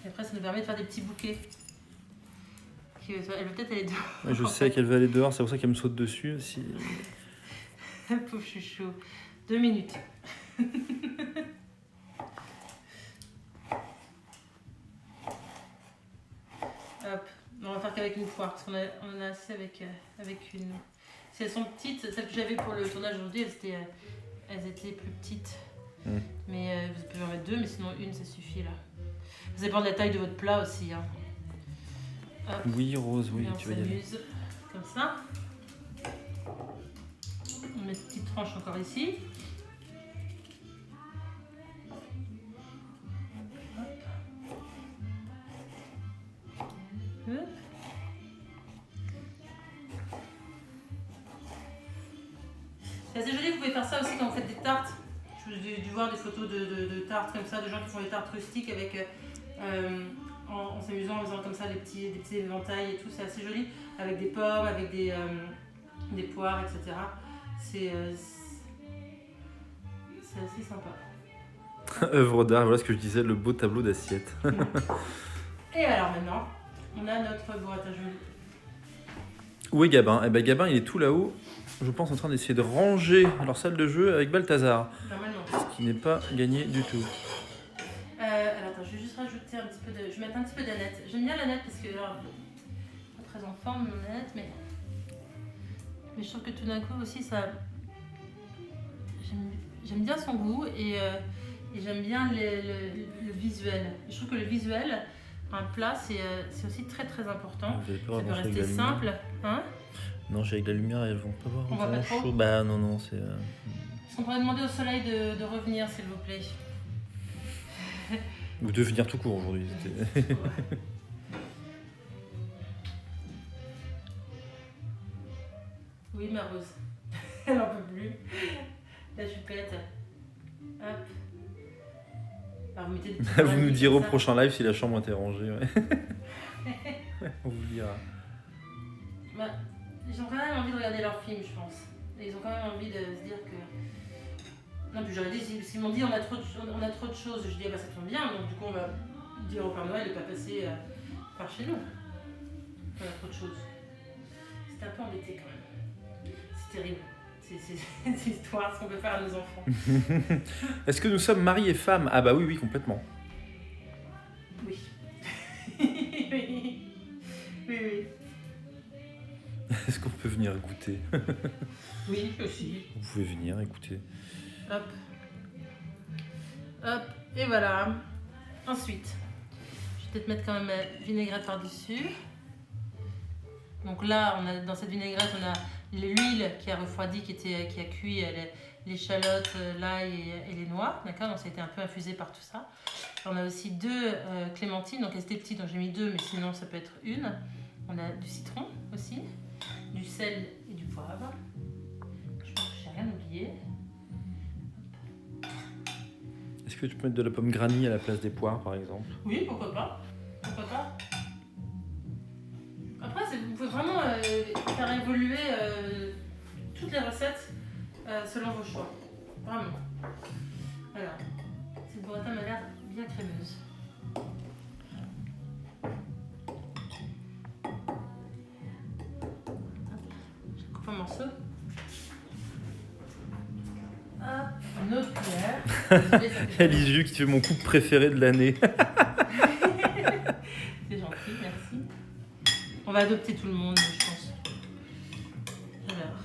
Et après, ça nous permet de faire des petits bouquets. Elle veut peut-être aller dehors. Ouais, je sais qu'elle veut aller dehors, c'est pour ça qu'elle me saute dessus aussi. Pauvre chouchou. 2 minutes. Hop. On va faire qu'avec une poire, parce qu'on en a assez avec une. Si elles sont petites, celles que j'avais pour le tournage aujourd'hui, elles étaient plus petites. Mais vous pouvez en mettre 2, mais sinon une, ça suffit là. Ça dépend de la taille de votre plat aussi. Hein. Hop. Oui, Rose, oui, Et tu vas y aller. on s'amuse comme ça. On met une petite tranche encore ici. Hop. Hop. C'est assez joli, vous pouvez faire ça aussi quand vous faites des tartes. J'ai dû voir des photos de tartes comme ça, de gens qui font des tartes rustiques avec, en s'amusant en faisant comme ça des petits éventails et tout. C'est assez joli, avec des pommes, avec des poires, etc. C'est assez sympa. Œuvre d'art, voilà ce que je disais, le beau tableau d'assiette. Et alors maintenant, on a notre boîte à jeu. Où est Gabin? Eh ben Gabin, il est tout là-haut, je pense, en train d'essayer de ranger leur salle de jeu avec Balthazar. Normalement. Ce qui n'est pas gagné du tout. Alors attends, je vais juste rajouter un petit peu de... Je vais mettre un petit peu d'aneth. J'aime bien l'aneth parce que... Alors, pas très en forme mon aneth, mais je trouve que tout d'un coup aussi ça... J'aime bien son goût et j'aime bien le visuel. Je trouve que le visuel, un plat, c'est aussi très très important. Vous avez peur Ça peut d'avancer avec rester la lumière? simple. Hein? Non, j'ai avec la lumière, elles vont pas voir On voit pas trop? chaud. Bah non, c'est... Est-ce qu'on pourrait demander au soleil de revenir, s'il vous plaît? Vous devez venir tout court aujourd'hui. c'était- Oui, ma Rose. Elle n'en peut plus. La chupette. Hop. Alors, vous mettez des petites Vous nous granulles direz au comme ça. prochain live si la chambre était rangée. Ouais. On vous le dira. Bah, ils ont quand même envie de regarder leur film, je pense. Et ils ont quand même envie de se dire que... Non, puis j'aurais dit, s'ils m'ont dit on a trop de choses, je dis ah bah ça tombe bien, donc du coup on va dire au Père Noël de pas passer par chez nous. On a trop de choses. C'est un peu embêté quand même. C'est terrible. C'est histoire, ce qu'on peut faire à nos enfants. Est-ce que nous sommes mari et femme? Ah bah oui, complètement. Oui. Oui. Oui. Est-ce qu'on peut venir goûter? Oui, aussi. Vous pouvez venir écouter. Hop. Hop. Et voilà. Ensuite, je vais peut-être mettre quand même ma vinaigrette par-dessus. Donc là, dans cette vinaigrette, on a l'huile qui a refroidi, qui a cuit l'échalote, l'ail et les noix. D'accord? Donc ça a été un peu infusé par tout ça. On a aussi 2 clémentines. Donc elles étaient petites, donc j'ai mis 2, mais sinon ça peut être une. On a du citron aussi, du sel et du poivre. Je pense que j'ai rien oublié. Est-ce que tu peux mettre de la pomme granny à la place des poires, par exemple? Oui, pourquoi pas. Pourquoi pas. Après, vous pouvez vraiment faire évoluer toutes les recettes selon vos choix. Vraiment. Alors, cette burrata m'a l'air bien crémeuse. Je coupe un morceau. Hop, une autre cuillère. Désolée, ça fait- Elisu qui fait mon couple préféré de l'année. C'est gentil, merci. On va adopter tout le monde, je pense. Alors.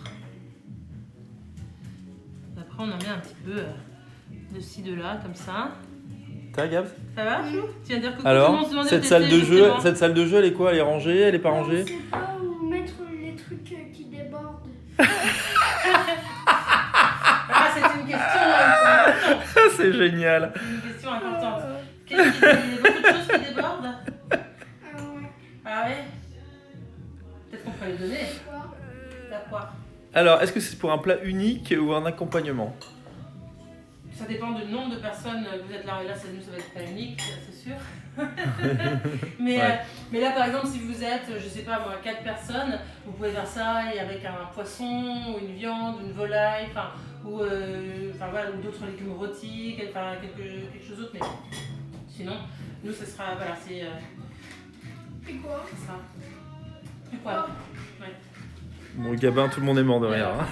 Après, on en met un petit peu de ci, de là, comme ça. T'as Gab? Ça va, Chou? Tu viens de dire coucou, tout le Alors, monde se demandait où cette salle t'étais, de jeu, justement. cette salle de jeu, elle est quoi? Elle est rangée? Elle est pas On rangée? sait pas où mettre les trucs qui débordent. Ah, c'est une question importante. C'est génial. Une question importante. Qu'est-ce qu'il y a beaucoup de choses qui débordent? Ah ouais. Ah ouais? Peut-être qu'on peut les donner. Quoi? T'as quoi? Alors, est-ce que c'est pour un plat unique ou un accompagnement? Ça dépend du nombre de personnes que vous êtes là. Et là, ça va être pas unique, c'est sûr. mais, Ouais. mais là, par exemple, si vous êtes, je sais pas moi, 4 personnes, vous pouvez faire ça et avec un poisson, ou une viande, une volaille, ou d'autres légumes rôtis, quelque chose d'autre. Mais sinon, nous, ce sera, voilà, c'est Et quoi? ça. Plus quoi? Ouais. Bon, Gabin, tout le monde est mort de rire. hein.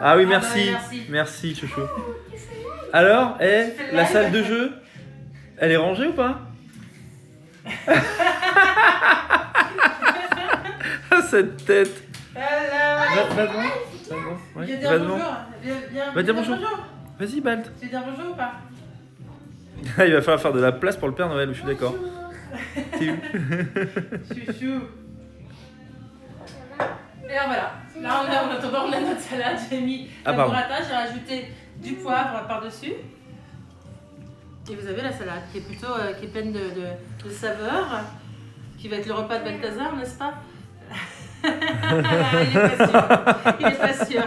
Ah oui, merci. bah, merci. Merci, chouchou. Alors, la salle de jeu, elle est rangée ou pas? Cette tête. Voilà. Va devant. Va devant. Ouais, Viens va dire devant. bonjour. Viens Va dire bonjour. Vas-y, Balt. Tu veux dire bonjour ou pas? Il va falloir faire de la place pour le Père Noël, je suis d'accord. Bonjour. T'es où? Chouchou. Et alors voilà. Là, en attendant, on a notre salade. J'ai mis Ah, la pardon. burrata, j'ai rajouté du poivre par-dessus. Et vous avez la salade qui est plutôt qui est pleine de saveurs, qui va être le repas de Balthazar, n'est-ce pas? Il est pas sûr. Il est pas sûr.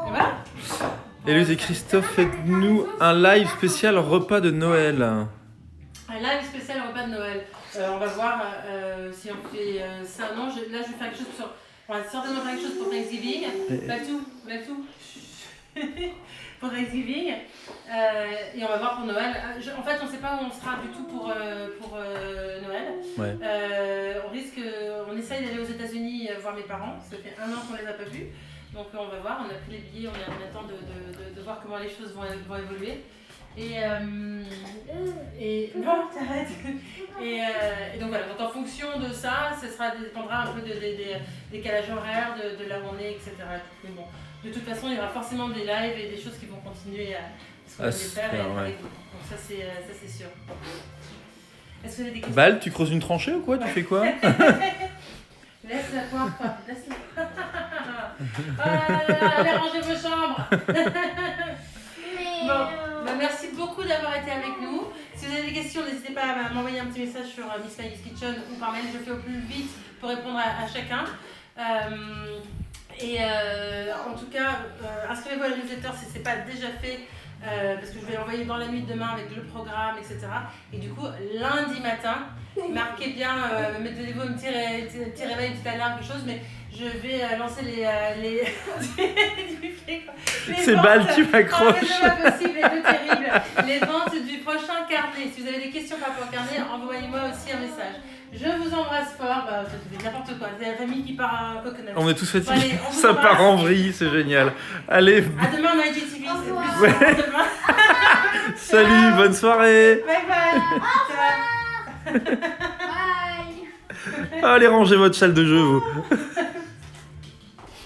Et voilà. Élise et Christophe, faites-nous un live spécial repas de Noël. Un live spécial repas de Noël. On va voir si on fait ça. Non, là je vais faire quelque chose sur. On va certainement faire quelque chose pour Thanksgiving. Pas tout. Pour Thanksgiving. Et on va voir pour Noël. En fait, on ne sait pas où on sera du tout pour Noël. Ouais. On essaye d'aller aux États-Unis voir mes parents. Ça fait 1 an qu'on les a pas vus. Donc on va voir. On a pris les billets. On attend de voir comment les choses vont évoluer. Et non, t'arrêtes. Et donc voilà, donc en fonction de ça, dépendra un peu des décalages horaires, de là où on est, etc. Mais bon, de toute façon, il y aura forcément des lives et des choses qui vont continuer à se faire faire, ouais. avec vous. Donc ça c'est sûr. Est-ce que vous avez des questions? Balt, tu creuses une tranchée ou quoi? Tu fais quoi? Laisse-la voir, toi. Laisse-la. Oh là là, allez ranger vos chambres. Mais Bon, bah merci beaucoup d'avoir été avec nous. Si vous avez des questions, n'hésitez pas à m'envoyer un petit message sur Miss Maggie's Kitchen ou par mail. Je fais au plus vite pour répondre à chacun. En tout cas, inscrivez-vous à la newsletter si ce n'est pas déjà fait. Parce que je vais l'envoyer dans la nuit de demain avec le programme, etc. Et du coup, lundi matin, marquez bien, mettez-vous un petit réveil, une petite alarme, quelque chose, mais je vais lancer les C'est ventes. Balt qui m'accroche. C'est pas possible, c'est tout terrible. Les ventes du prochain carnet. Si vous avez des questions par rapport au carnet, envoyez-moi aussi un message. Je vous embrasse fort. Bah, c'est n'importe quoi. C'est la famille qui part à coconut. On est tous fatigués. Allez, on vous Ça embrasse. part en vrille, c'est génial. Allez, À demain, on a IGTV. Au C'est revoir. plus Ouais. à demain. salut, bonne soirée. Bye bye. bye. Allez, rangez votre salle de jeu, vous.